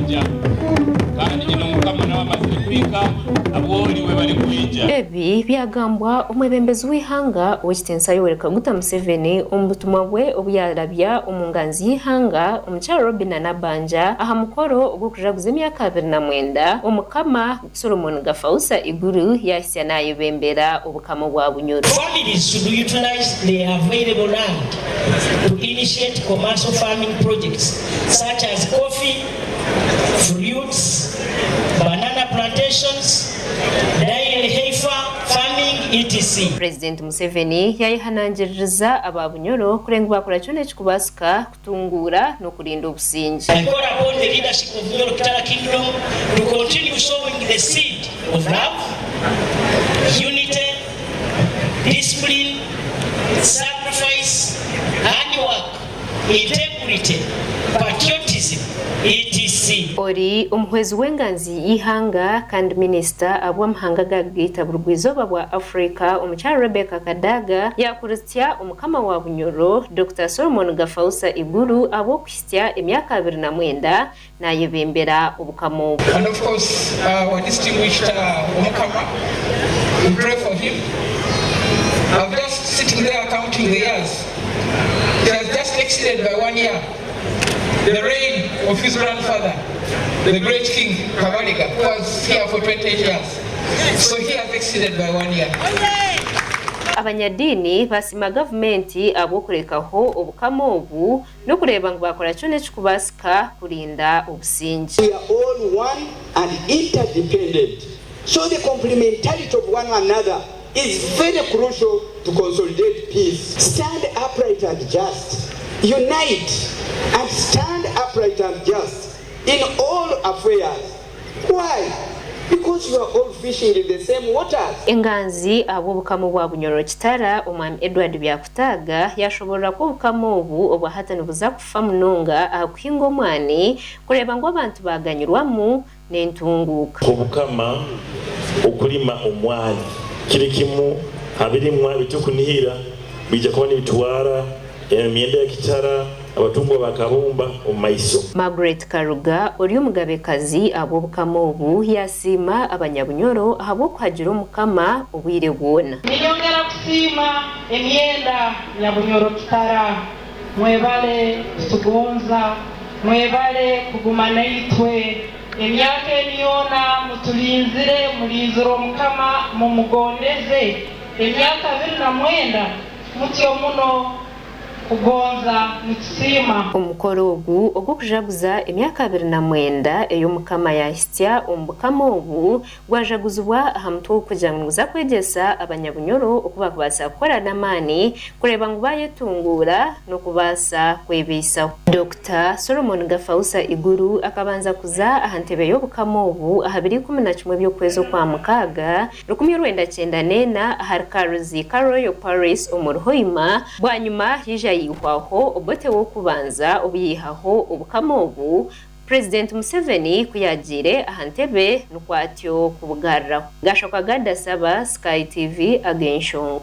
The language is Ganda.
kujja kandi nyina Omukama n'abamaze kwika abwoli we bali kwijja. Ebi byagambwa omwebembezi w'ihanga ow'ekitensa Yoweri Kaguta Museveni omu butumwa bwe obuyalabya omu nganzi y'ihanga omukyala Robin Nabanja aha mukoro ogw'okujaguza emyaka 29 Omukama Solomon Gafausa Iguru yahise n'ayebembera obukama bwa Bunyoro. Families should utilize the available land to initiate commercial farming projects such as coffee, fruits, banana plantations, dairy heifer farming, etc. President Museveni yayihanangiriza aba Bunyoro kurenga bakora cyone kikubasika kutungura no kurinda obusingi. I call upon the leadership of Bunyoro Kitara Kingdom to continue sowing the seed of love, unity, discipline, sacrifice, handwork, integrity, patriotism, etc. Ori omuhwezi w'enganzi y'ihanga kandi minister abw'amahanga gagita burugwizoba bwa Africa omukyala Rebecca Kadaga yakurutya omukama wa Bunyoro Dr. Solomon Gafausa Iguru abokwisya emyaka 29 nayebembera obukama. And of course our distinguished Obukama, we pray for him. I'm just sitting there counting the years. He has just exceeded by 1 year the reign of his grandfather, the great King Kabaliga, who was here for 28 years. So he has exceeded by 1 year. Abanyadini basima gavumenti abokurekaho obukama obu no kureba ngo bakora cyone kikubasika kurinda obusingi. We are all one and interdependent. So the complementarity of one another is very crucial to consolidate peace. Stand upright and just. Unite and stand upright and just in all affairs. Why? Because you are all fishing in the same waters. Enganzi ab'obukama bwa Bunyoro Kitara omwami Edward Byakutaga yashobora ko obukama obu obwahatani buza kufa munonga akuhinga omwani kureba ngo abantu baganyirwamu n'entunguka. Obukama okulima omwani kirikimu abirimwa bitukunihira bija kuba n'ebitwara emyenda ya Kitara abatungwa bakabumba omaiso. Margaret Karuga ori omugabekazi ab'obukama obu yasima abanyabunyoro abo kwagira omukama obwire bwona. Niyongera kusima emyenda ya Bunyoro Kitara, mwebale tugonza, mwebale kugumana itwe emyaka eniyona mutulinzire muliziro omukama mumugondeze emyaka 29 mutyo muno kugonza mutsima. Omukoro ogu ogw'okujaguza emyaka 29 ey'omukama yahistya omubukama obu gwajaguzibwa aha mutwe w'okujanguza kwegyesa abanyabunyoro okuba kubaasa kukora n'amaani kureba ngu bayetungura n'okubaasa kwebiisaho. Dr. Solomon Gafausa Iguru akabanza kuza aha ntebe y'obukama obu aha 2011 by'okwezi kwa mukaaga 1994 aha Karuzi ka Royal Paris omuri Hoima bwanyuma yija yihwaho obote w'okubanza obuyihaho obukama obu President Museveni kuyagire aha ntebe nukwatyo kubugarraho. Gashoka Gadasaba Sky TV Agenshon.